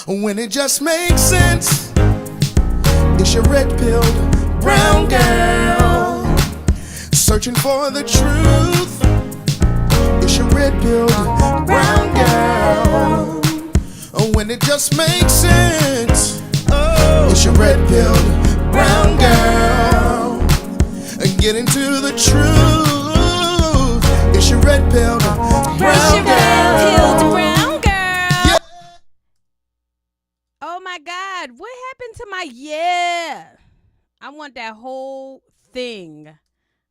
when it just makes sense. It's your red-pilled brown girl searching for the truth. It's your red-pilled brown girl when it just makes sense. It's your red-pilled brown girl get into the truth. It's your red-pilled brown girl. It's your red-pilled brown girl. Yeah. Oh my God, what happened to my I want that whole thing.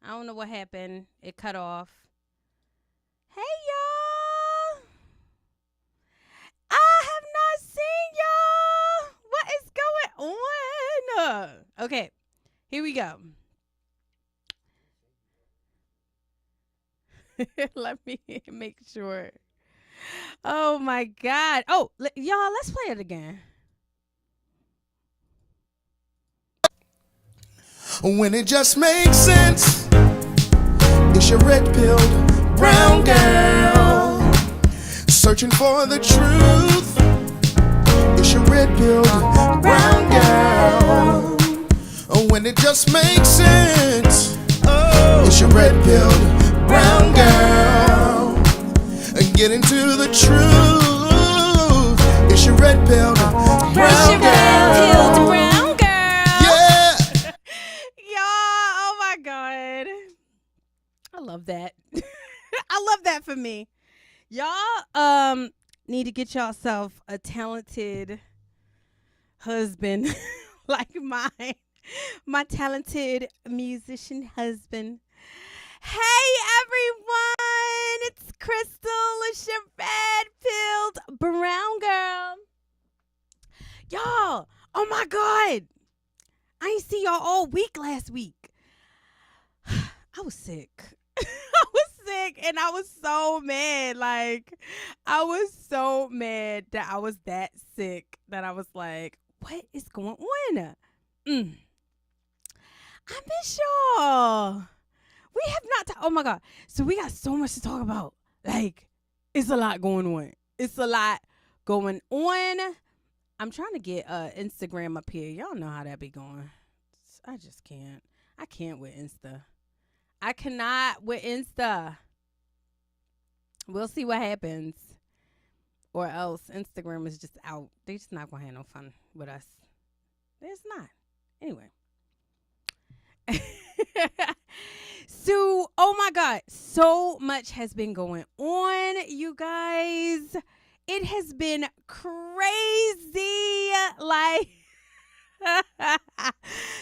I don't know what happened. It cut off. Hey, y'all. I have not seen y'all. What is going on? Okay, here we go. Let me make sure. Oh, my God. Oh, y'all, let's play it again. When it just makes sense. It's your red-pilled brown girl searching for the truth. It's your red-pilled brown girl when it just makes sense. It's your red-pilled brown girl get into the truth. It's your red-pilled brown girl. It's your red-pilled brown girl. Yeah. Y'all, oh my God. I love that. I love that for me. Y'all need to get yourself a talented husband like mine. My talented musician husband. Hey everyone, it's Crystal. It's your red-pilled brown girl. Y'all, oh my God. I ain't see y'all all week last week. I was sick. I was sick and I was so mad. Like, I was so mad that I was that sick that I was like, what is going on? I miss y'all. We have not, oh my God. So we got so much to talk about. Like, it's a lot going on. It's a lot going on. I'm trying to get Instagram up here. Y'all know how that be going. I just can't. I can't with Insta. I cannot with Insta. We'll see what happens. Or else Instagram is just out. They just not going to have no fun with us. It's not. Anyway. So, oh my God. So much has been going on, you guys. It has been crazy. Like,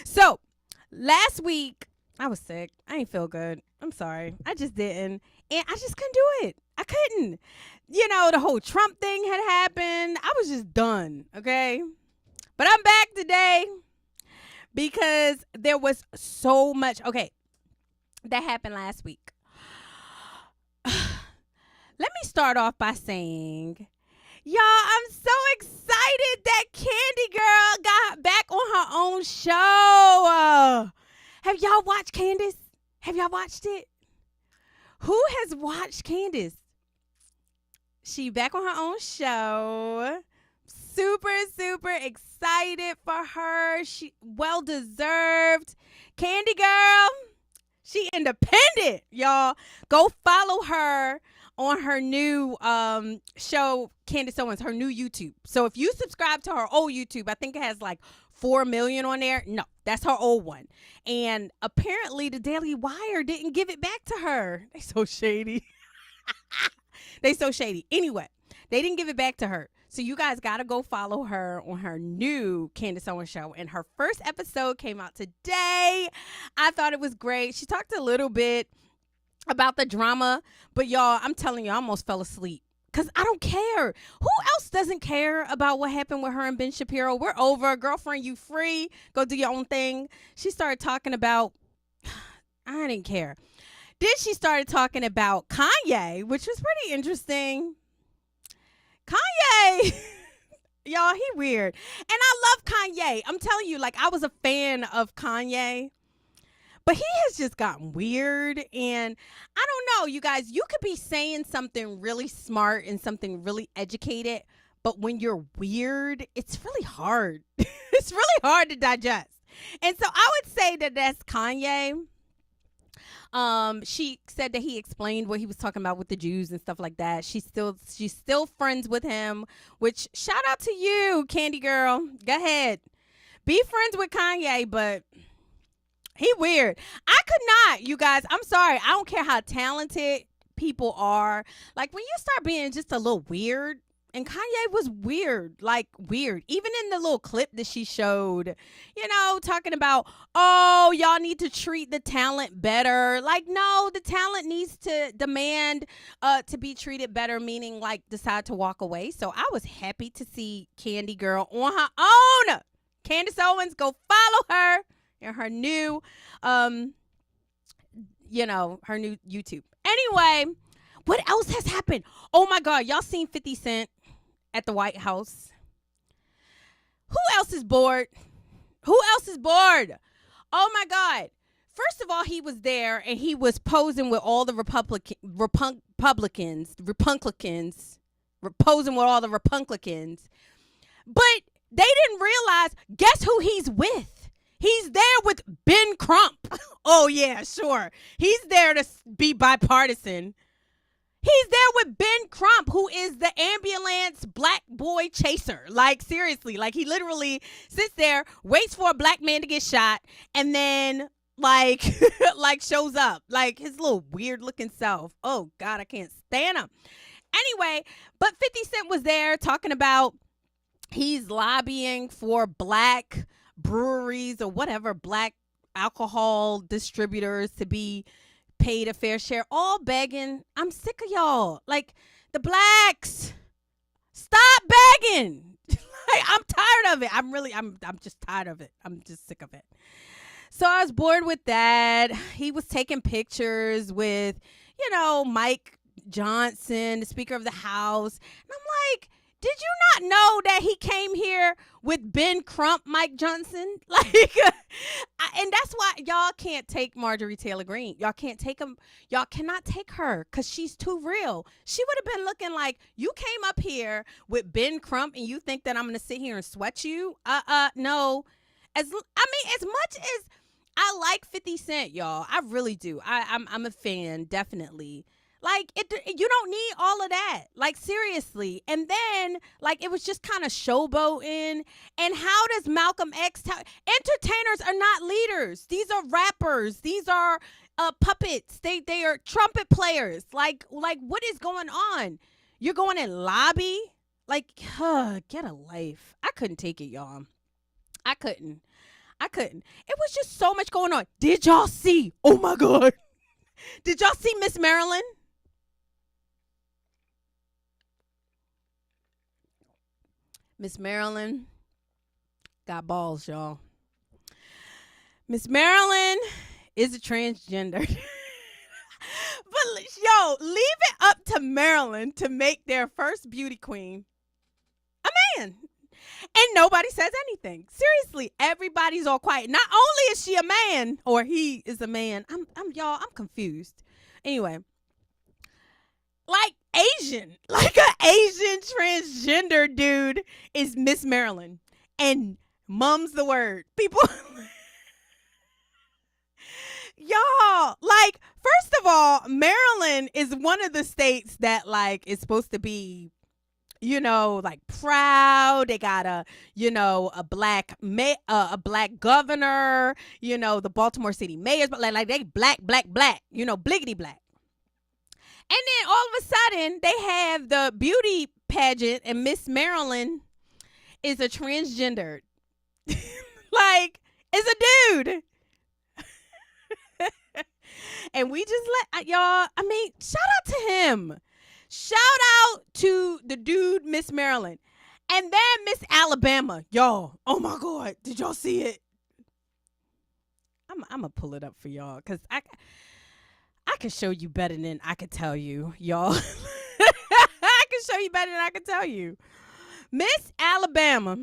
so last week I was sick. I ain't feel good. I'm sorry. I just didn't. And I just couldn't do it. I couldn't. You know, the whole Trump thing had happened. I was just done. Okay. But I'm back today because there was so much. Okay. That happened last week. Let me start off by saying, y'all, I'm so excited that Candy Girl got back on her own show. Have y'all watched Candace? Have y'all watched it? Who has watched Candace? She back on her own show. Super, super excited for her. She well deserved. Candy Girl, she independent, y'all. Go follow her on her new show, Candace Owens, her new YouTube. So if you subscribe to her old YouTube, I think it has like 4 million on there. No, that's her old one. And apparently the Daily Wire didn't give it back to her. They so shady. They so shady. Anyway, they didn't give it back to her. So you guys got to go follow her on her new Candace Owens show. And her first episode came out today. I thought it was great. She talked a little bit about the drama. But y'all, I'm telling you, I almost fell asleep. Because I don't care. Who else doesn't care about what happened with her and Ben Shapiro? We're over. Girlfriend, you free. Go do your own thing. She started talking about, I didn't care. Then she started talking about Kanye, which was pretty interesting. Kanye, y'all, he weird. And I love Kanye. I'm telling you, like, I was a fan of Kanye. But he has just gotten weird. And I don't know, you guys, you could be saying something really smart and something really educated. but when you're weird, it's really hard. It's really hard to digest. And so I would say that that's Kanye. She said that he explained what he was talking about with the Jews and stuff like that. She's still friends with him, which shout out to you, Candy Girl. Go ahead. Be friends with Kanye, but he weird. I could not, you guys. I'm sorry. I don't care how talented people are. Like when you start being just a little weird, and Kanye was weird, like weird. Even in the little clip that she showed, talking about, oh, y'all need to treat the talent better. Like, no, the talent needs to demand to be treated better, meaning like decide to walk away. So I was happy to see Candy Girl on her own. Candace Owens, go follow her and her new, her new YouTube. Anyway, what else has happened? Oh my God, y'all seen 50 Cent at the White House? Who else is bored? Who else is bored? Oh my God. First of all, he was there and he was posing with all the Republicans, posing with all the Republicans. But they didn't realize, guess who he's with? He's there with Ben Crump. Oh yeah, sure. He's there to be bipartisan. He's there with Ben Crump, who is the ambulance black boy chaser. Like, seriously, like he literally sits there, waits for a black man to get shot, and then like shows up. Like his little weird looking self. Oh God, I can't stand him. Anyway, but 50 Cent was there talking about he's lobbying for black breweries or whatever, black alcohol distributors to be paid a fair share, all begging. I'm sick of y'all. Like, the blacks, stop begging. Like, I'm tired of it. I'm just tired of it. I'm just sick of it. So I was bored with that. He was taking pictures with, Mike Johnson, the Speaker of the House. And I'm like, did you not know that he came here with Ben Crump, Mike Johnson? Like, and that's why y'all can't take Marjorie Taylor Greene. Y'all can't take him. Y'all cannot take her because she's too real. She would have been looking like, you came up here with Ben Crump and you think that I'm going to sit here and sweat you? No. As much as I like 50 Cent, y'all, I really do. I'm a fan, definitely. Like, you don't need all of that. Like, seriously. And then, like, it was just kind of showboating. And how does Malcolm X entertainers are not leaders. These are rappers. These are puppets. They are trumpet players. Like, what is going on? You're going and lobby? Like, get a life. I couldn't take it, y'all. I couldn't. It was just so much going on. Did y'all see? Oh, my God. Did y'all see Miss Marilyn? Miss Marilyn got balls, y'all. Miss Marilyn is a transgender. But, yo, leave it up to Marilyn to make their first beauty queen a man. And nobody says anything. Seriously, everybody's all quiet. Not only is she a man, or he is a man. I'm confused. Anyway. Like an Asian transgender dude is Miss Marilyn. And mum's the word. People, y'all, like, first of all, Maryland is one of the states that, like, is supposed to be, like, proud. They got a black governor, the Baltimore City mayors, but like they black, bliggity black. And then all of a sudden, they have the beauty pageant, and Miss Marilyn is a transgender. Like, is a dude. And we just y'all, shout out to him. Shout out to the dude, Miss Marilyn. And then Miss Alabama. Y'all, oh my God, did y'all see it? I'm going to pull it up for y'all, because I can show you better than I can tell you, y'all. I can show you better than I can tell you. Miss Alabama.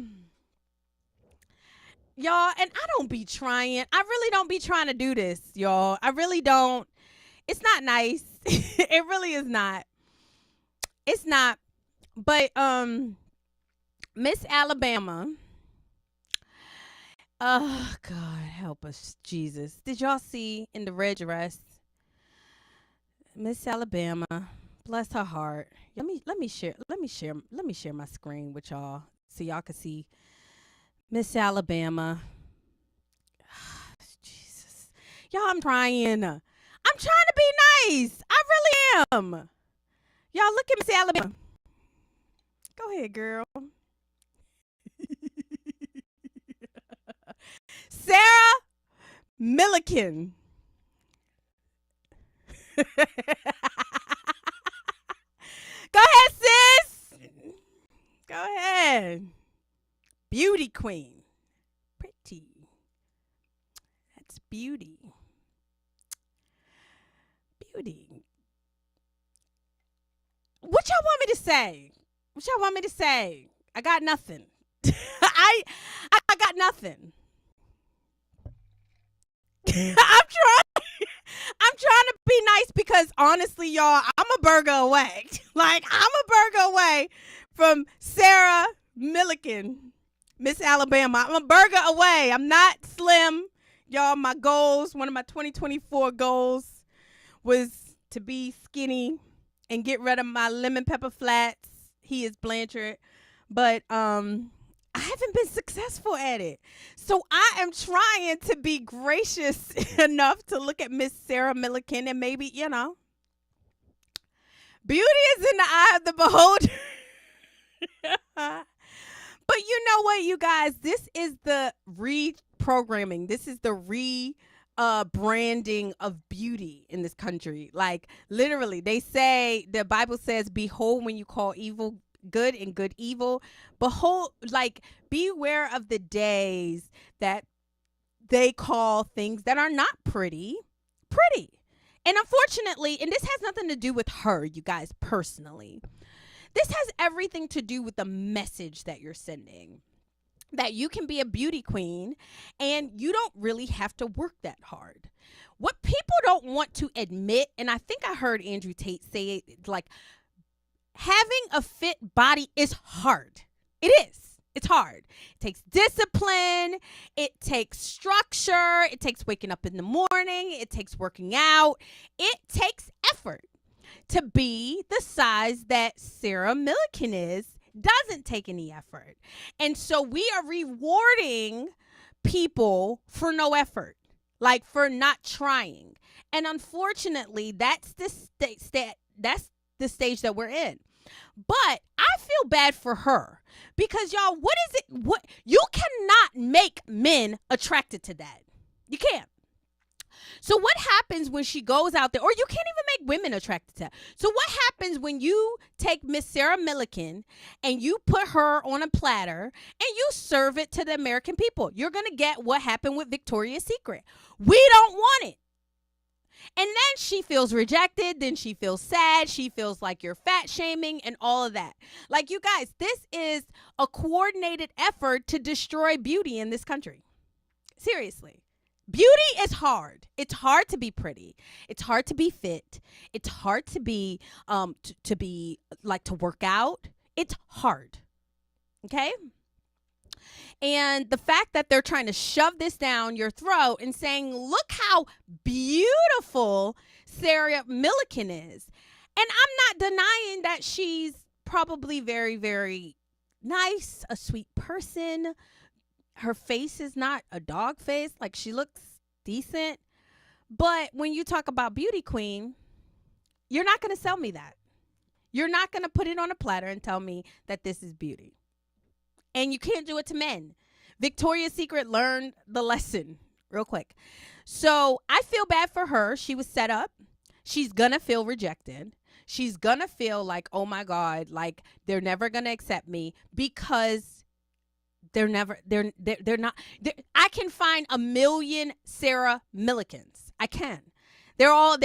Y'all, and I don't be trying. I really don't be trying to do this, y'all. I really don't. It's not nice. It really is not. It's not. But Miss Alabama. Oh God, help us, Jesus. Did y'all see in the red dress? Miss Alabama, bless her heart. Let me share my screen with y'all so y'all can see Miss Alabama. Jesus. Y'all, I'm trying. I'm trying to be nice. I really am. Y'all look at Miss Alabama. Go ahead, girl. Sarah Milliken. Go ahead, sis. Go ahead. Beauty queen. Pretty. That's beauty. Beauty. What y'all want me to say? What y'all want me to say? I got nothing. I got nothing. I'm trying to be nice because honestly, y'all, I'm a burger away. Like I'm a burger away from Sarah Milliken, Miss Alabama. I'm a burger away. I'm not slim. Y'all, my goals, one of my 2024 goals was to be skinny and get rid of my lemon pepper flats. He is Blanchard. But I haven't been successful at it. So I am trying to be gracious enough to look at Miss Sarah Milliken and maybe, beauty is in the eye of the beholder. But you know what, you guys? This is the reprogramming. This is the branding of beauty in this country. Like literally, they say, the Bible says, behold when you call evil good and good evil. Behold, like beware of the days that they call things that are not pretty. And unfortunately, and this has nothing to do with her, you guys, personally. This has everything to do with the message that you're sending. That you can be a beauty queen and you don't really have to work that hard. What people don't want to admit, and I think I heard Andrew Tate say it, like, having a fit body is hard. It is. It's hard. It takes discipline. It takes structure. It takes waking up in the morning. It takes working out. It takes effort. To be the size that Sarah Milliken is doesn't take any effort. And so we are rewarding people for no effort, like for not trying. And unfortunately, that's the stage that we're in. But I feel bad for her because, y'all, what you cannot make men attracted to that. You can't. So what happens when she goes out there, or you can't even make women attracted to that. So what happens when you take Miss Sarah Milliken and you put her on a platter and you serve it to the American people? You're going to get what happened with Victoria's Secret. We don't want it. And then she feels rejected. Then she feels sad. She feels like you're fat shaming and all of that. Like, you guys, this is a coordinated effort to destroy beauty in this country. Seriously. Beauty is hard. It's hard to be pretty. It's hard to be fit. It's hard to be to be like to work out. It's hard. Okay? And the fact that they're trying to shove this down your throat and saying, look how beautiful Sarah Milliken is. And I'm not denying that she's probably very, very nice, a sweet person. Her face is not a dog face. Like, she looks decent. But when you talk about beauty queen, you're not going to sell me that. You're not going to put it on a platter and tell me that this is beauty. And you can't do it to men. Victoria's Secret learned the lesson real quick. So I feel bad for her. She was set up. She's going to feel rejected. She's going to feel like, oh my God, like they're never going to accept me because they're not. I can find a million Sarah Millikens. I can. They're all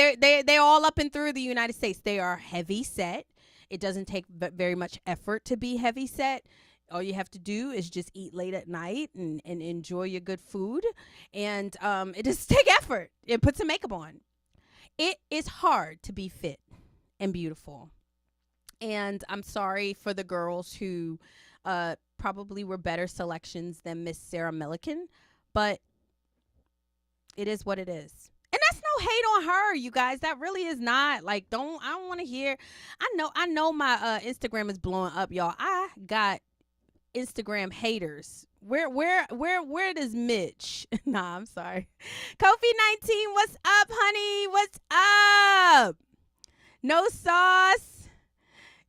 up and through the United States. They are heavy set. It doesn't take very much effort to be heavy set. All you have to do is just eat late at night and enjoy your good food. And it doesn't take effort. It puts some makeup on. It is hard to be fit and beautiful. And I'm sorry for the girls who probably were better selections than Miss Sarah Milliken, but it is what it is. And that's no hate on her, you guys. That really is not. Like, I don't want to hear. I know my Instagram is blowing up, y'all. I got Instagram haters. Where does Mitch? Nah, I'm sorry. Kofi 19, what's up, honey? What's up? No sauce.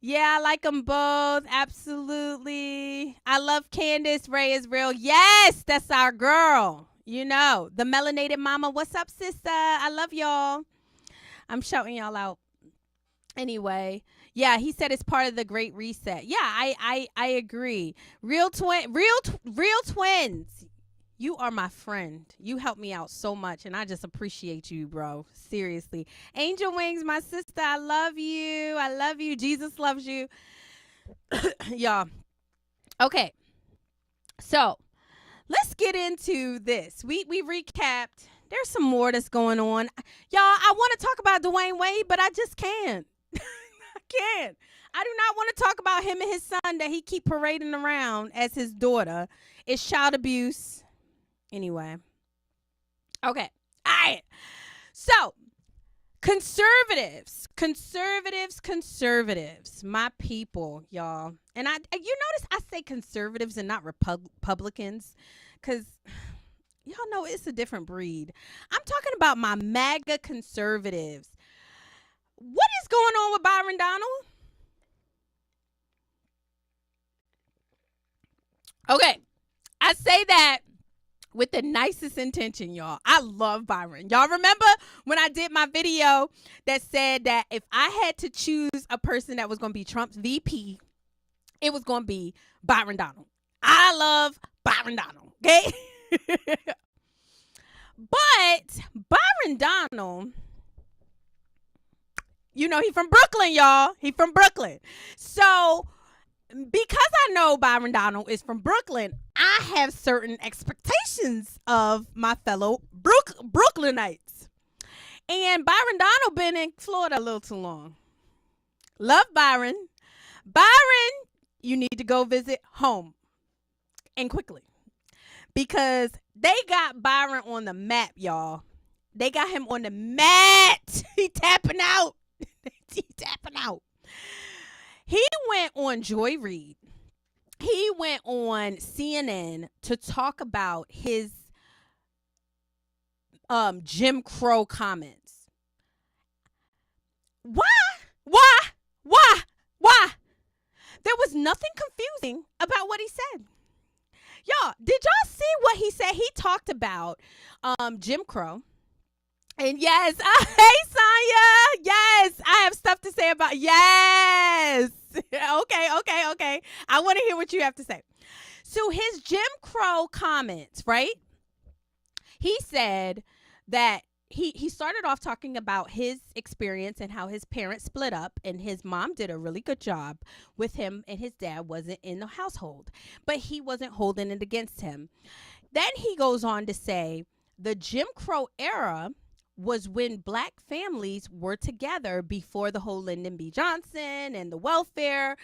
Yeah, I like them both. Absolutely. I love Candace. Ray is real. Yes, that's our girl. You know, the melanated mama. What's up, sister? I love y'all. I'm shouting y'all out. Anyway, yeah, he said it's part of the Great Reset. Yeah, I agree. Real twins. You are my friend. You help me out so much, and I just appreciate you, bro. Seriously. Angel Wings, my sister, I love you. I love you. Jesus loves you. Y'all. Okay. So, let's get into this. We recapped. There's some more that's going on. Y'all, I want to talk about Dwayne Wade, but I just can't. I can't. I do not want to talk about him and his son that he keep parading around as his daughter. It's child abuse. Anyway. Okay. All right. So, conservatives. My people, y'all. And you notice I say conservatives and not Republicans, because y'all know it's a different breed. I'm talking about my MAGA conservatives. What is going on with Byron Donald? Okay. I say that with the nicest intention, y'all. I love Byron. Y'all remember when I did my video that said that if I had to choose a person that was going to be Trump's VP, it was going to be Byron Donald. I love Byron Donald, okay? But Byron Donald, you know, he from Brooklyn, y'all. He from Brooklyn. So because I know Byron Donald is from Brooklyn, I have certain expectations of my fellow Brooklynites. And Byron Donald been in Florida a little too long. Love Byron. Byron, you need to go visit home. And quickly. Because they got Byron on the map, y'all. They got him on the mat. He tapping out. He tapping out. He went on Joy Reid. He went on CNN to talk about his Jim Crow comments. Why? There was nothing confusing about what he said. Y'all, did y'all see what he said? He talked about Jim Crow. And yes, hey, Sonya. Yes, I have stuff to say about, yes. Okay. I want to hear what you have to say. So his Jim Crow comments, right? He said that he started off talking about his experience and how his parents split up, and his mom did a really good job with him, and his dad wasn't in the household, but he wasn't holding it against him. Then he goes on to say the Jim Crow era was when black families were together before the whole Lyndon B. Johnson and the welfare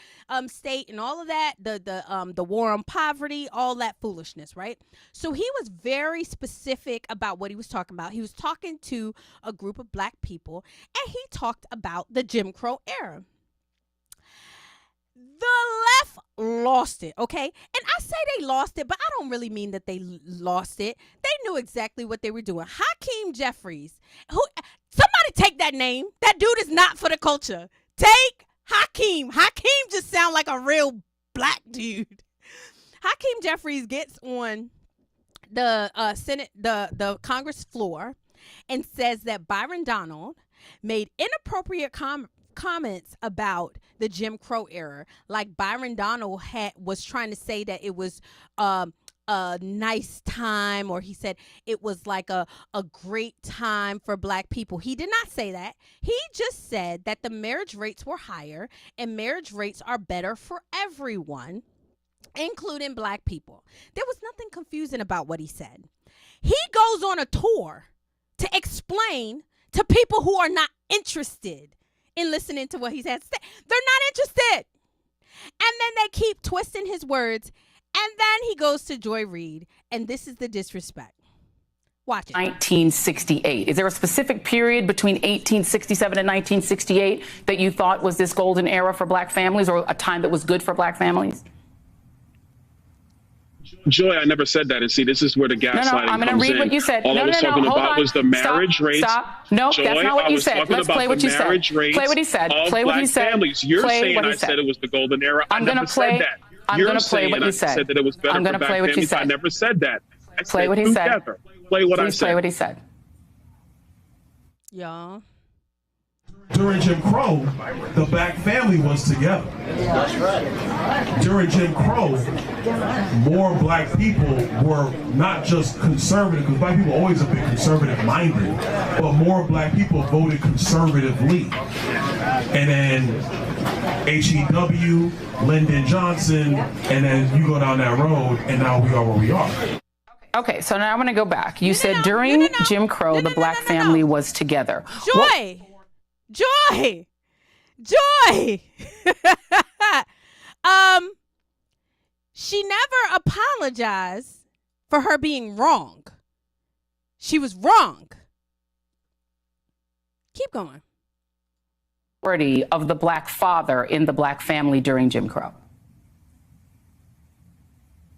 state and all of that, the war on poverty, all that foolishness, right? So he was very specific about what he was talking about. He was talking to a group of black people, and he talked about the Jim Crow era. The left lost it, okay? And I say they lost it, but I don't really mean that they lost it. They knew exactly what they were doing. Hakeem Jeffries, somebody take that name. That dude is not for the culture. Take Hakeem. Hakeem just sound like a real black dude. Hakeem Jeffries gets on the Senate, the Congress floor, and says that Byron Donald made inappropriate comments about the Jim Crow era. Like Byron Donald was trying to say that it was a nice time, or he said it was like a great time for black people. He did not say that. He just said that the marriage rates were higher and marriage rates are better for everyone, including black people. There was nothing confusing about what he said. He goes on a tour to explain to people who are not interested in listening to what he has to say. They're not interested. And then they keep twisting his words And then he goes to Joy Reid, and this is the disrespect. Watch it. 1968. Is there a specific period between 1867 and 1968 that you thought was this golden era for black families, or a time that was good for black families? Joy, I never said that. And see, this is where the gaslighting comes in. I'm going to read what you said. All I was talking about was the marriage rates. Stop. No, Joy, that's not what you said. Let's play what you said. Play what he said. Play what he said. Families. You're saying I said it was the golden era. I never said that. I'm going to play what you said. I said that it was better for black families. I never said that. Play what he said. Play what I said. Play what he said. Y'all. During Jim Crow, the black family was together. That's right. During Jim Crow, more black people were not just conservative, because black people always have been conservative-minded, but more black people voted conservatively. And then H.E.W., Lyndon Johnson, and then you go down that road, and now we are where we are. Okay, so now I'm going to go back. You said during Jim Crow, the black family was together. Joy! Joy! She never apologized for her being wrong. She was wrong. Keep going. Of the black father in the black family during Jim Crow.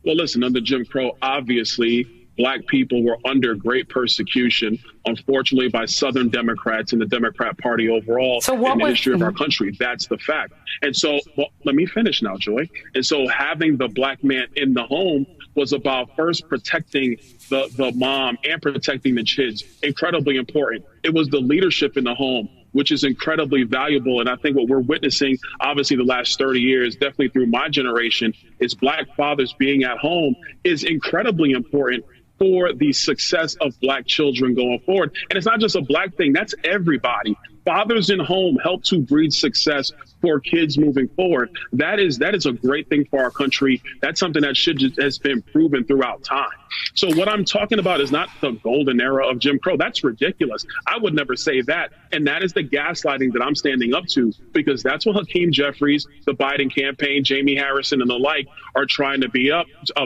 Well, listen, under Jim Crow, obviously, black people were under great persecution, unfortunately, by Southern Democrats and the Democrat Party overall in the history of our country. That's the fact. And so, well, let me finish now, Joy. And so having the black man in the home was about first protecting the mom and protecting the kids. Incredibly important. It was the leadership in the home, which is incredibly valuable. And I think what we're witnessing, obviously, the last 30 years, definitely through my generation, is black fathers being at home is incredibly important for the success of black children going forward. And it's not just a black thing, that's everybody. Fathers in home help to breed success for kids moving forward. That is a great thing for our country. That's something that has been proven throughout time. So what I'm talking about is not the golden era of Jim Crow. That's ridiculous. I would never say that. And that is the gaslighting that I'm standing up to, because that's what Hakeem Jeffries, the Biden campaign, Jamie Harrison, and the like are trying to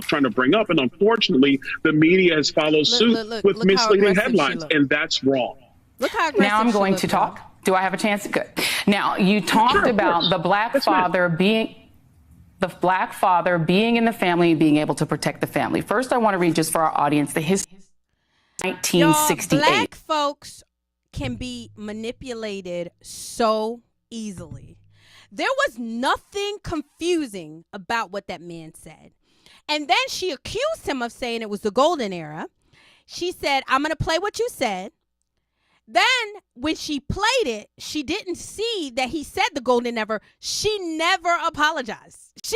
trying to bring up. And unfortunately, the media has followed suit with misleading headlines, and that's wrong. Look how aggressive. Now I'm going to talk. Do I have a chance? Good. Now, you talked about the black father being in the family, being able to protect the family. First, I want to read, just for our audience, the history of 1968. Black folks can be manipulated so easily. There was nothing confusing about what that man said. And then she accused him of saying it was the golden era. She said, I'm going to play what you said. Then when she played it, she didn't see that he said the golden era. She never apologized. She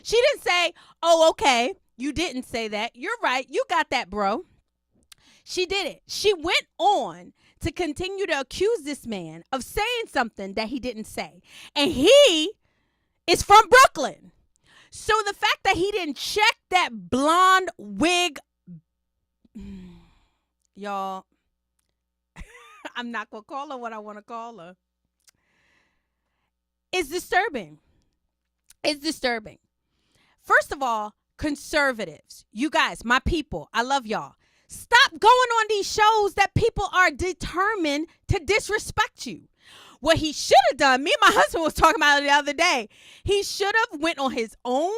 didn't say, oh, okay, you didn't say that. You're right. You got that, bro. She did it. She went on to continue to accuse this man of saying something that he didn't say. And he is from Brooklyn. So the fact that he didn't check that blonde wig, y'all, I'm not going to call her what I want to call her, is disturbing. It's disturbing. First of all, conservatives, you guys, my people, I love y'all. Stop going on these shows that people are determined to disrespect you. What he should have done, me and my husband was talking about it the other day. He should have went on his own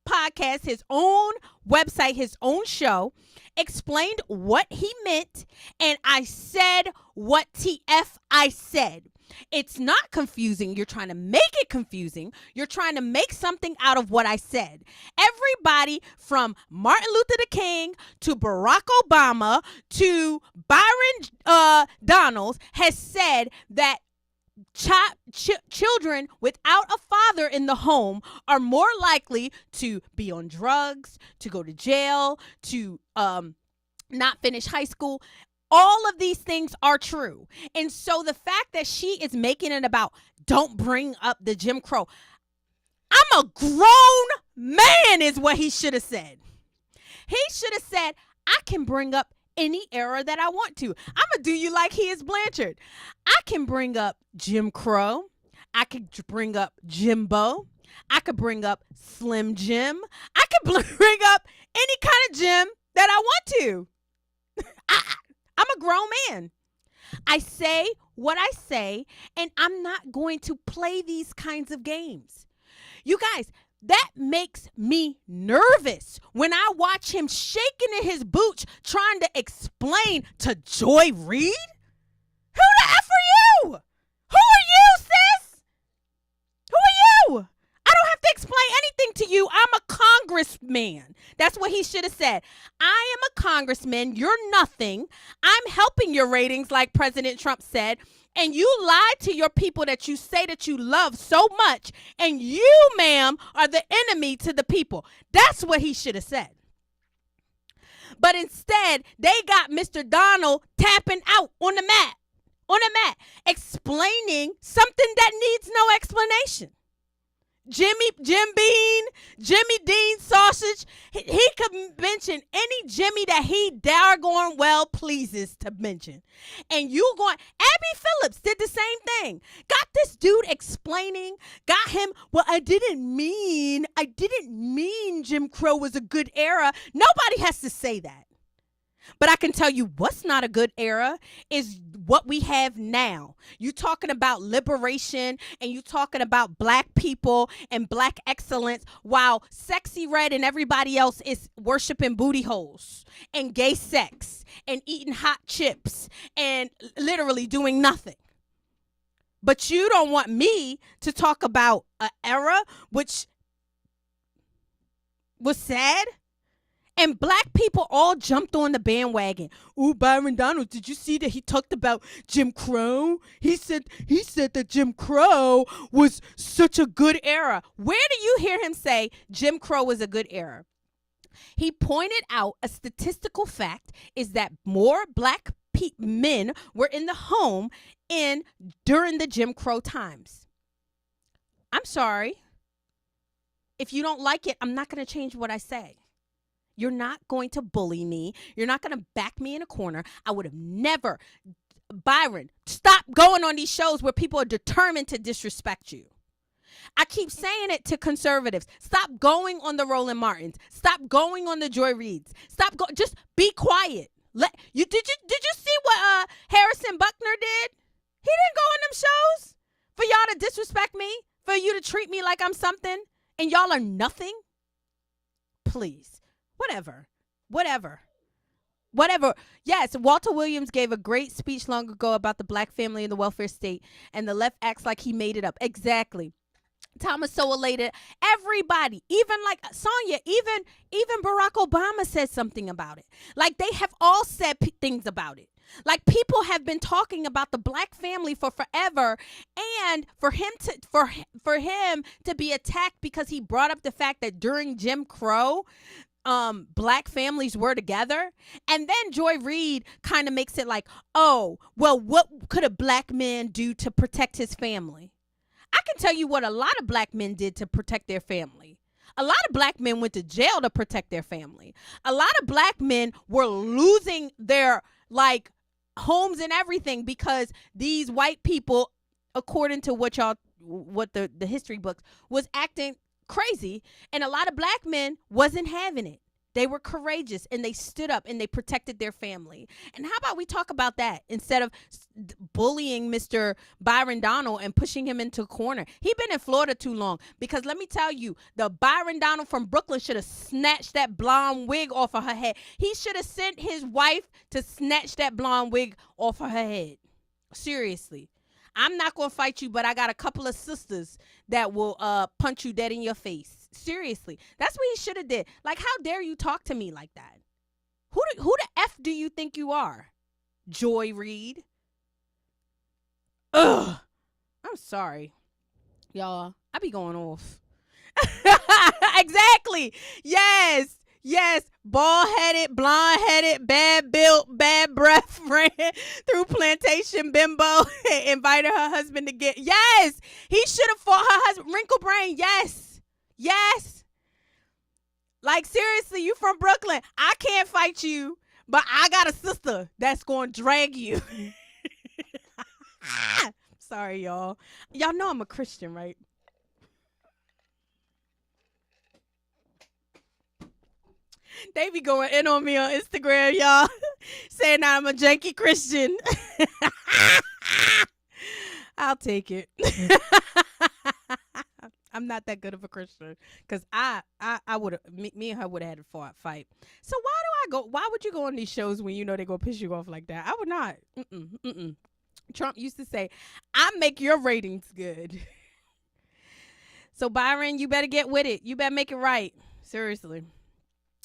podcast, his own website, his own show, explained what he meant, and I said what TF I said. It's not confusing. You're trying to make it confusing. You're trying to make something out of what I said. Everybody from Martin Luther King to Barack Obama to Byron Donalds has said that children without a father in the home are more likely to be on drugs, to go to jail, to not finish high school. All of these things are true. And so the fact that she is making it about don't bring up the Jim Crow. I'm a grown man is what he should have said. He should have said, I can bring up any era that I want to. I'm going to do you like he is Blanchard. I can bring up Jim Crow. I could bring up Jimbo. I could bring up Slim Jim. I could bring up any kind of Jim that I want to. I'm a grown man. I say what I say, and I'm not going to play these kinds of games. You guys, that makes me nervous when I watch him shaking in his boots trying to explain to Joy Reid. Who the F are you? Who are you, sis? Who are you? I don't have to explain anything to you. I'm a congressman. That's what he should have said. I am a congressman. You're nothing. I'm helping your ratings, like President Trump said. And you lied to your people that you say that you love so much. And you, ma'am, are the enemy to the people. That's what he should have said. But instead, they got Mr. Donald tapping out on the mat, explaining something that needs no explanation. Jim Bean, Jimmy Dean sausage. He could mention any Jimmy that he doggone well pleases to mention. And you going, Abby Phillips did the same thing. Got this dude explaining, got him, well, I didn't mean Jim Crow was a good era. Nobody has to say that. But I can tell you what's not a good era is what we have now. You talking about liberation and you talking about black people and black excellence while Sexy Red and everybody else is worshiping booty holes and gay sex and eating hot chips and literally doing nothing. But you don't want me to talk about an era which was sad. And black people all jumped on the bandwagon. Ooh, Byron Donald, did you see that he talked about Jim Crow? He said that Jim Crow was such a good era. Where do you hear him say Jim Crow was a good era? He pointed out a statistical fact is that more black men were in the home during the Jim Crow times. I'm sorry. If you don't like it, I'm not going to change what I say. You're not going to bully me. You're not going to back me in a corner. I would have never. Byron, stop going on these shows where people are determined to disrespect you. I keep saying it to conservatives. Stop going on the Roland Martins. Stop going on the Joy Reids. Just be quiet. Did you see what Harrison Buckner did? He didn't go on them shows for y'all to disrespect me, for you to treat me like I'm something, and y'all are nothing. Please. Whatever. Yes, Walter Williams gave a great speech long ago about the black family and the welfare state, and the left acts like he made it up. Exactly. Thomas so elated. Everybody, even like Sonia, even Barack Obama said something about it. Like they have all said things about it. Like people have been talking about the black family for forever, and for him to be attacked because he brought up the fact that during Jim Crow, black families were together. And then Joy Reid kind of makes it like, oh, well, what could a black man do to protect his family? I can tell you what a lot of black men did to protect their family. A lot of black men went to jail to protect their family. A lot of black men were losing their homes and everything because these white people, according to what the history books, was acting crazy, and a lot of black men wasn't having it. They were courageous and they stood up and they protected their family. And how about we talk about that instead of bullying Mr. Byron Donald and pushing him into a corner? He been in Florida too long, because let me tell you, the Byron Donald from Brooklyn should have snatched that blonde wig off of her head. He should have sent his wife to snatch that blonde wig off of her head. Seriously. I'm not going to fight you, but I got a couple of sisters that will punch you dead in your face. Seriously. That's what he should have did. Like, how dare you talk to me like that? Who the F do you think you are? Joy Reid? Ugh. I'm sorry. Y'all, I be going off. Exactly. Yes. Bald-headed, blonde-headed, bad built, bad breath, ran through plantation bimbo, invited her husband to get. Yes, he should have fought her husband. Wrinkle brain. Yes. Like, seriously, you from Brooklyn. I can't fight you, but I got a sister that's going to drag you. Sorry, y'all. Y'all know I'm a Christian, right? They be going in on me on Instagram, y'all, saying I'm a janky Christian. I'll take it. I'm not that good of a Christian because I would me and her would have had a fight. So why would you go on these shows when you know they're going to piss you off like that? I would not. Trump used to say, I make your ratings good. So Byron, you better get with it. You better make it right. Seriously.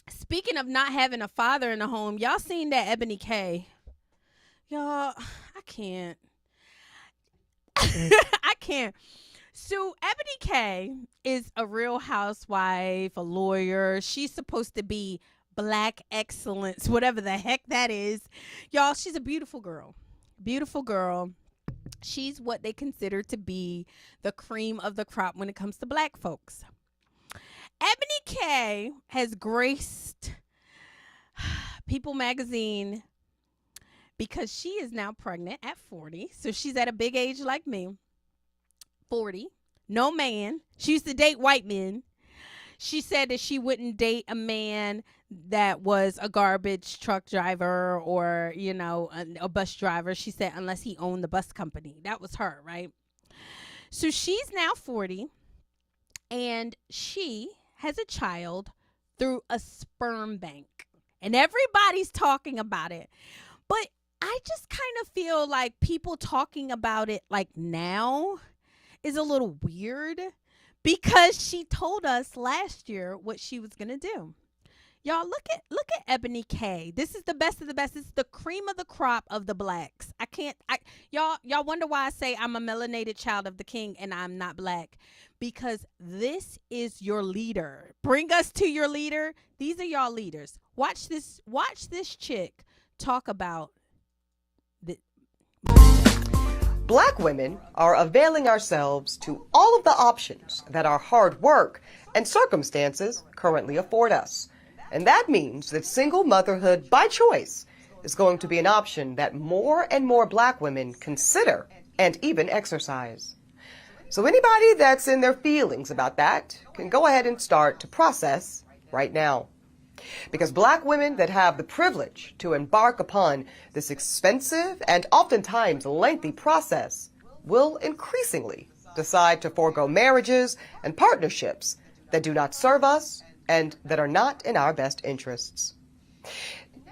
Speaking of not having a father in the home, y'all seen that Ebony K? Y'all, I can't. I can't. So Ebony K is a real housewife, a lawyer. She's supposed to be black excellence, whatever the heck that is. Y'all, she's a beautiful girl. Beautiful girl. She's what they consider to be the cream of the crop when it comes to black folks. Ebony K has graced People magazine because she is now pregnant at 40. So she's at a big age like me. 40. No man. She used to date white men. She said that she wouldn't date a man that was a garbage truck driver or, you know, a bus driver. She said unless he owned the bus company. That was her, right? So she's now 40 and she has a child through a sperm bank. And everybody's talking about it. But I just kind of feel like people talking about it like now is a little weird because she told us last year what she was going to do. Y'all look at Ebony K. This is the best of the best. It's the cream of the crop of the blacks. Y'all wonder why I say I'm a melanated child of the king and I'm not black, because this is your leader. Bring us to your leader. These are y'all leaders. Watch this chick talk about the Black women are availing ourselves to all of the options that our hard work and circumstances currently afford us. And that means that single motherhood by choice is going to be an option that more and more black women consider and even exercise. So anybody that's in their feelings about that can go ahead and start to process right now. Because black women that have the privilege to embark upon this expensive and oftentimes lengthy process will increasingly decide to forego marriages and partnerships that do not serve us and that are not in our best interests.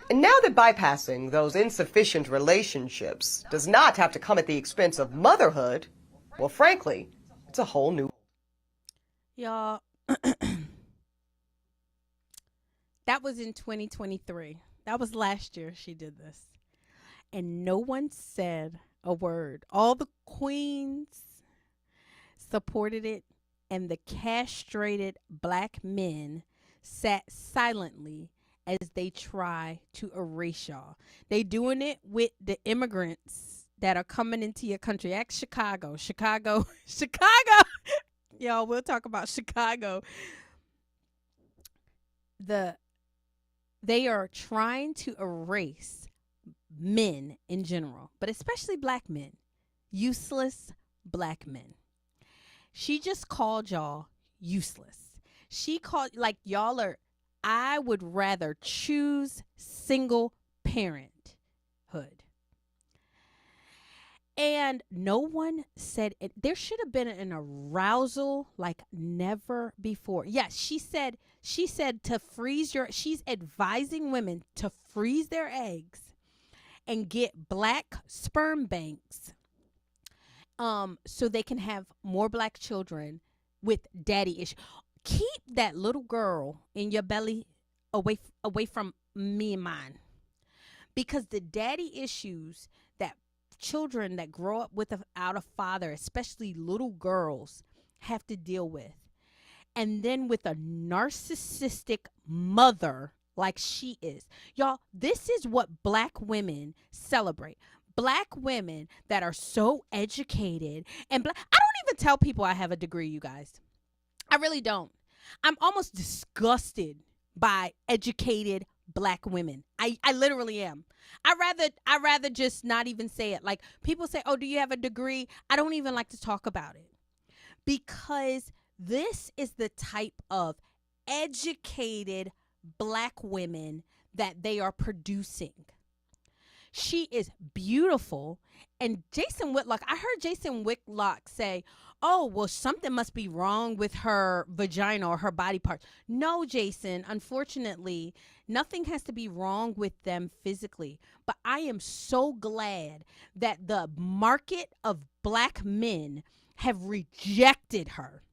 And now that bypassing those insufficient relationships does not have to come at the expense of motherhood, well, frankly, it's a whole new... Y'all, that was in 2023. That was last year she did this. And no one said a word. All the queens supported it, and the castrated black men sat silently as they try to erase y'all. They doing it with the immigrants that are coming into your country. Ask Chicago. Y'all, we'll talk about Chicago. They are trying to erase men in general, but especially black men. Useless black men. She just called y'all useless. She called, like, y'all are, I would rather choose single parenthood. And no one said it. There should have been an arousal like never before. Yes, she said to freeze she's advising women to freeze their eggs and get black sperm banks so they can have more black children with daddy issues. Keep that little girl in your belly away from me and mine, because the daddy issues that children that grow up without a father, especially little girls, have to deal with, and then with a narcissistic mother like she is. Y'all, this is what black women celebrate. Black women that are so educated and I don't even tell people I have a degree, you guys. I really don't. I'm almost disgusted by educated black women. I literally am. I rather just not even say it. Like, people say, "Oh, do you have a degree?" I don't even like to talk about it, because this is the type of educated black women that they are producing. She is beautiful. And Jason Whitlock, I heard Jason Whitlock say, oh, well, something must be wrong with her vagina or her body parts. No, Jason, unfortunately, nothing has to be wrong with them physically. But I am so glad that the market of black men have rejected her.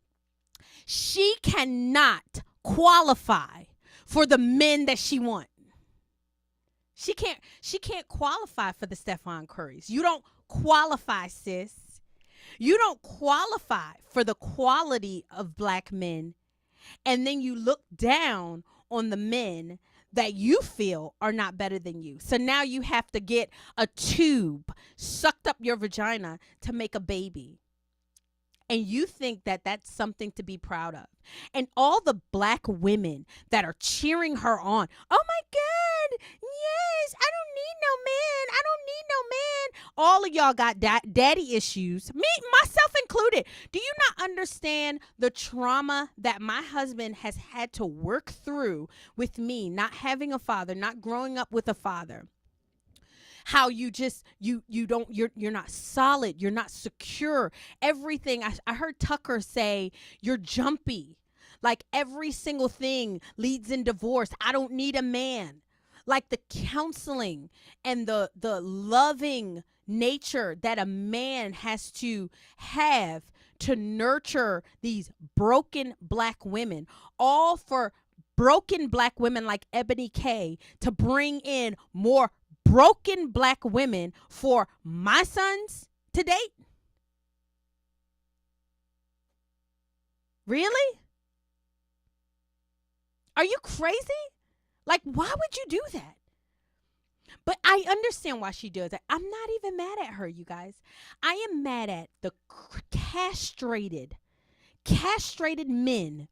She cannot qualify for the men that she wants. She can't qualify for the Stephon Currys. You don't qualify, sis. You don't qualify for the quality of black men. And then you look down on the men that you feel are not better than you. So now you have to get a tube sucked up your vagina to make a baby. And you think that that's something to be proud of. And all the black women that are cheering her on. Oh my God, yes, I don't need no man. I don't need no man. All of y'all got daddy issues, me, myself included. Do you not understand the trauma that my husband has had to work through with me, not having a father, not growing up with a father? How you just, you're not solid. You're not secure. Everything. I heard Tucker say you're jumpy. Like every single thing leads in divorce. I don't need a man. Like the counseling and the loving nature that a man has to have to nurture these broken black women, all for broken black women like Ebony K to bring in more broken black women for my sons to date? Really? Are you crazy? Like, why would you do that? But I understand why she does it. I'm not even mad at her, you guys. I am mad at the castrated men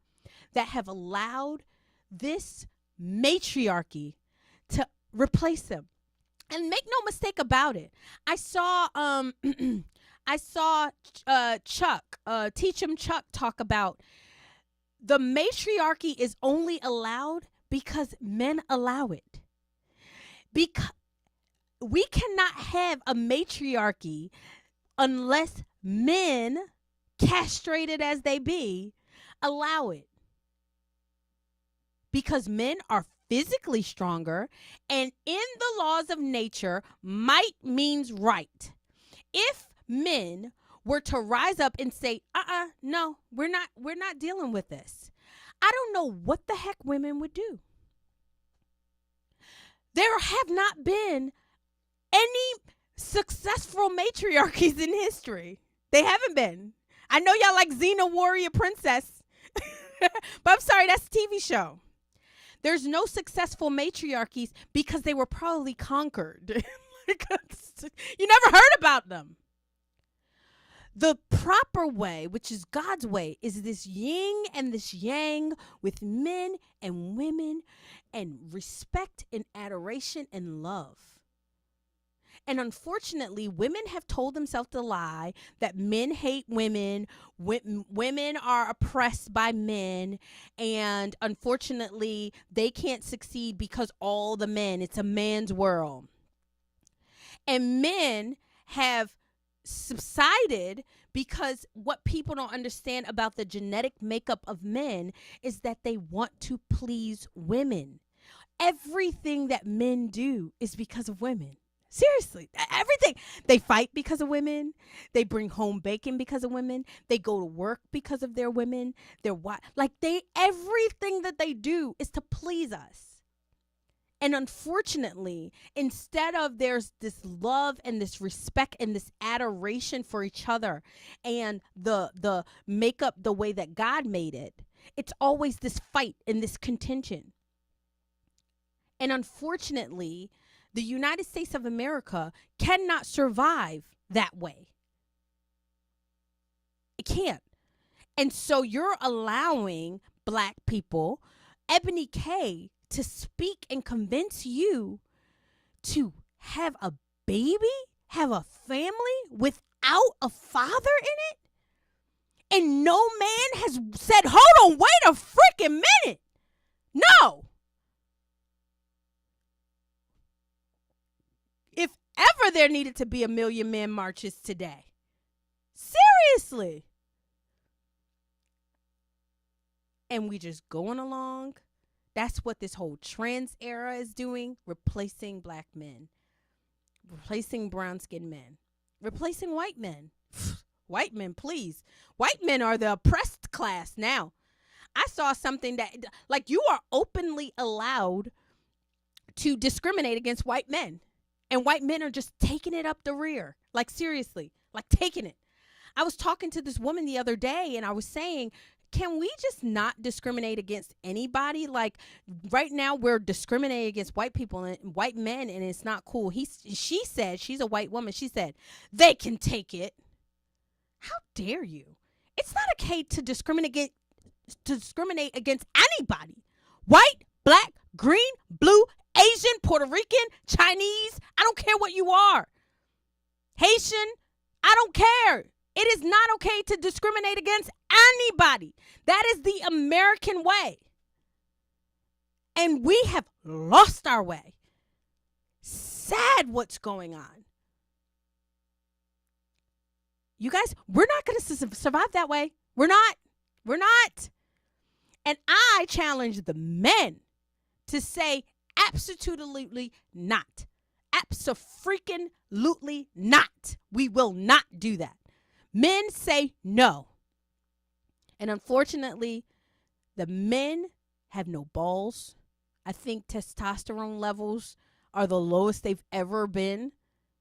that have allowed this matriarchy to replace them. And make no mistake about it. I saw Chuck, Teach 'em Chuck, talk about the matriarchy is only allowed because men allow it. Because we cannot have a matriarchy unless men, castrated as they be, allow it. Because men are physically stronger, and in the laws of nature, might means right. If men were to rise up and say, no, we're not dealing with this, I don't know what the heck women would do. There have not been any successful matriarchies in history. They haven't been. I know y'all like Xena Warrior Princess, but I'm sorry, that's a TV show. There's no successful matriarchies because they were probably conquered. You never heard about them. The proper way, which is God's way, is this yin and this yang with men and women and respect and adoration and love. And unfortunately, women have told themselves the lie that men hate women, women are oppressed by men, and unfortunately, they can't succeed because all the men, it's a man's world. And men have subsided because what people don't understand about the genetic makeup of men is that they want to please women. Everything that men do is because of women. Seriously, everything. They fight because of women. They bring home bacon because of women. They go to work because of their women. Everything that they do is to please us. And unfortunately, instead of there's this love and this respect and this adoration for each other and the makeup the way that God made it, it's always this fight and this contention. And unfortunately, the United States of America cannot survive that way. It can't. And so you're allowing black people, Ebony K, to speak and convince you to have a baby, have a family without a father in it? And no man has said, hold on, wait a freaking minute. No. ever there needed to be 1 million men marches today. Seriously. And we just going along. That's what this whole trans era is doing. Replacing black men. Replacing brown-skinned men. Replacing white men. White men, please. White men are the oppressed class now. I saw something that, like, you are openly allowed to discriminate against white men. And white men are just taking it up the rear. Like, seriously. Like, taking it. I was talking to this woman the other day, and I was saying, can we just not discriminate against anybody? Like, right now we're discriminating against white people and white men, and it's not cool. She said, she's a white woman. She said, they can take it. How dare you? It's not okay to discriminate against anybody. White, black, green, blue, Asian, Puerto Rican, Chinese. I don't care what you are. Haitian. I don't care. It is not okay to discriminate against anybody. That is the American way. And we have lost our way. Sad what's going on. You guys, we're not going to survive that way. We're not. We're not. And I challenge the men to say absolutely not. Abso-freaking-lutely not. We will not do that. Men say no. And unfortunately, the men have no balls. I think testosterone levels are the lowest they've ever been.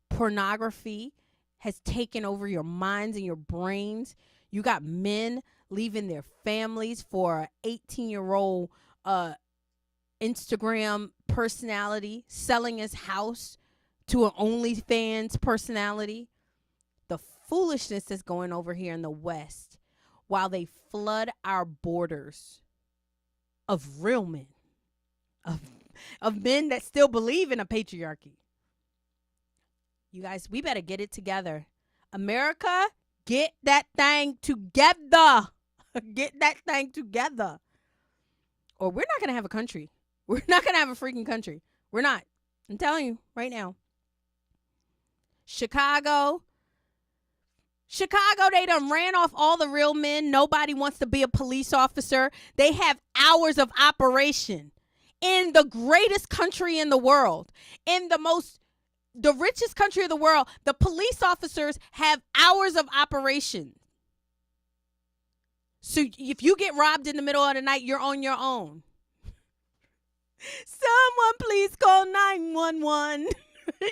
Pornography has taken over your minds and your brains. You got men leaving their families for an 18-year-old Instagram personality, selling his house to an OnlyFans personality. The foolishness that's going over here in the West while they flood our borders of real men, of men that still believe in a patriarchy. You guys, we better get it together. America, get that thing together. Get that thing together. Or we're not going to have a country. We're not going to have a freaking country. We're not. I'm telling you right now. Chicago, they done ran off all the real men. Nobody wants to be a police officer. They have hours of operation in the greatest country in the world, in the richest country of the world. The police officers have hours of operation. So if you get robbed in the middle of the night, you're on your own. Someone please call 911.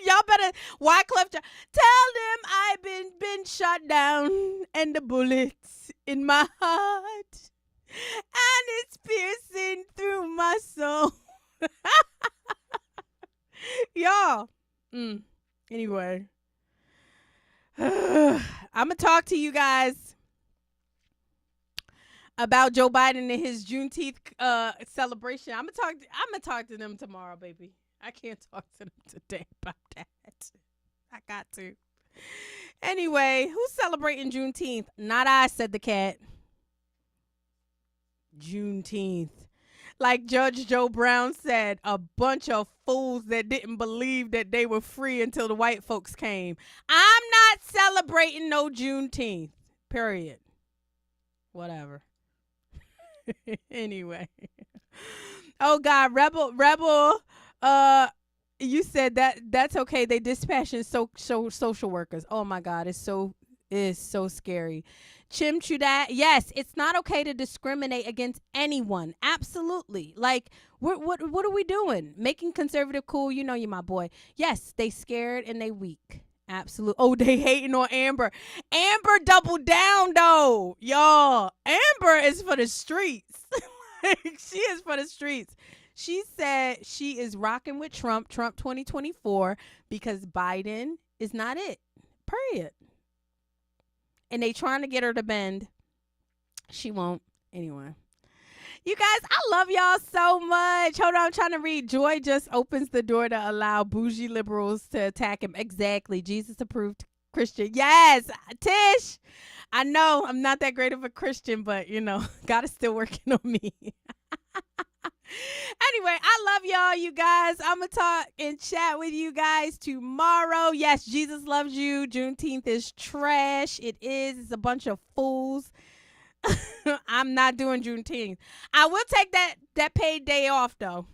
Y'all better, Wyclef, tell them I've been shot down and the bullets in my heart and it's piercing through my soul. Y'all. Anyway. I'm going to talk to you guys about Joe Biden and his Juneteenth celebration. I'm gonna talk to them tomorrow, baby. I can't talk to them today about that. I got to. Anyway, who's celebrating Juneteenth? Not I, said the cat. Juneteenth. Like Judge Joe Brown said, a bunch of fools that didn't believe that they were free until the white folks came. I'm not celebrating no Juneteenth. Period. Whatever. Anyway. Oh God, rebel, you said that's okay. They dispassionate social workers. Oh my God, it's so scary. Chim Chudat, yes, it's not okay to discriminate against anyone. Absolutely. Like, what are we doing? Making conservative cool? You know you my boy. Yes, they scared and they weak. Absolutely. Oh, they hating on Amber. Amber doubled down though, y'all. Amber is for the streets. She is for the streets. She said she is rocking with Trump 2024, because Biden is not it. Period. And they trying to get her to bend. She won't. Anyway. You guys, I love y'all so much. Hold on, I'm trying to read. Joy just opens the door to allow bougie liberals to attack him. Exactly. Jesus approved Christian. Yes, Tish. I know I'm not that great of a Christian, but, you know, God is still working on me. Anyway, I love y'all, you guys. I'm going to talk and chat with you guys tomorrow. Yes, Jesus loves you. Juneteenth is trash. It is. It's a bunch of fools. I'm not doing Juneteenth. I will take that paid day off, though.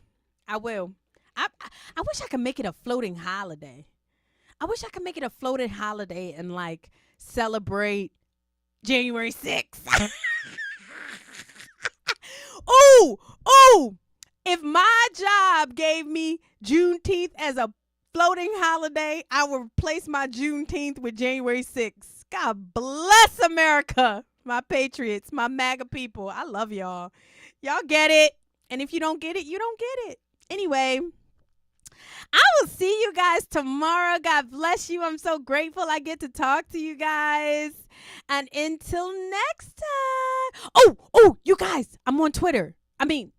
I will. I wish I could make it a floating holiday. I wish I could make it a floating holiday and, like, celebrate January 6th. Ooh. If my job gave me Juneteenth as a floating holiday, I would replace my Juneteenth with January 6th. God bless America, my patriots, my MAGA people. I love y'all. Y'all get it. And if you don't get it, you don't get it. Anyway, I will see you guys tomorrow. God bless you. I'm so grateful I get to talk to you guys. And until next time. Oh, you guys, I'm on Twitter. I'm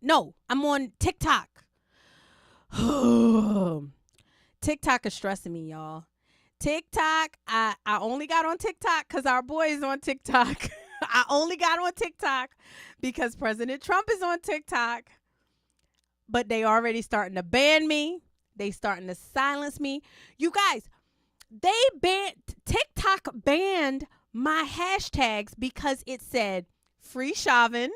on TikTok. TikTok is stressing me, y'all. TikTok, I only got on TikTok because our boy is on TikTok. I only got on TikTok because President Trump is on TikTok. But they already starting to ban me. They starting to silence me. You guys, TikTok banned my hashtags because it said free Chauvin.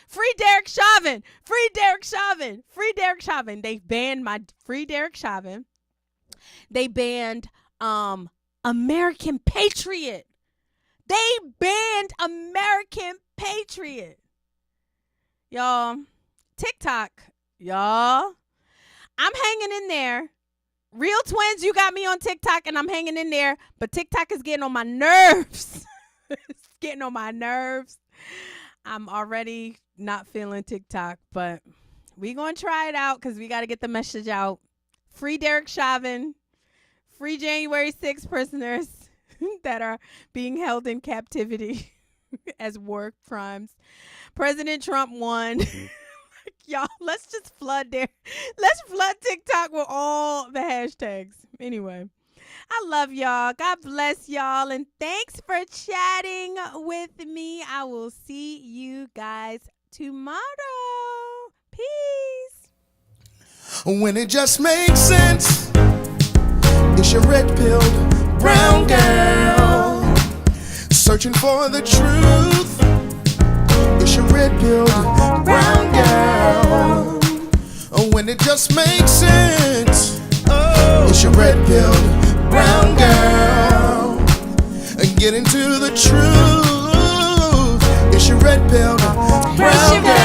Free Derek Chauvin. Free Derek Chauvin. Free Derek Chauvin. They banned my free Derek Chauvin. They banned American Patriot. They banned American Patriot. Y'all, TikTok, y'all. I'm hanging in there. Real Twins, you got me on TikTok and I'm hanging in there. But TikTok is getting on my nerves. It's getting on my nerves. I'm already not feeling TikTok, but we going to try it out because we got to get the message out. Free Derek Chauvin. Free January 6th prisoners that are being held in captivity as war crimes. President Trump won. Y'all, let's just flood there. Let's flood TikTok with all the hashtags. Anyway, I love y'all. God bless y'all. And thanks for chatting with me. I will see you guys tomorrow. Peace. When it just makes sense, it's your red-pilled brown girl searching for the truth. It's your red-pilled brown girl. When it just makes sense, it's your red-pilled brown girl. Get into the truth. It's your red-pilled brown girl.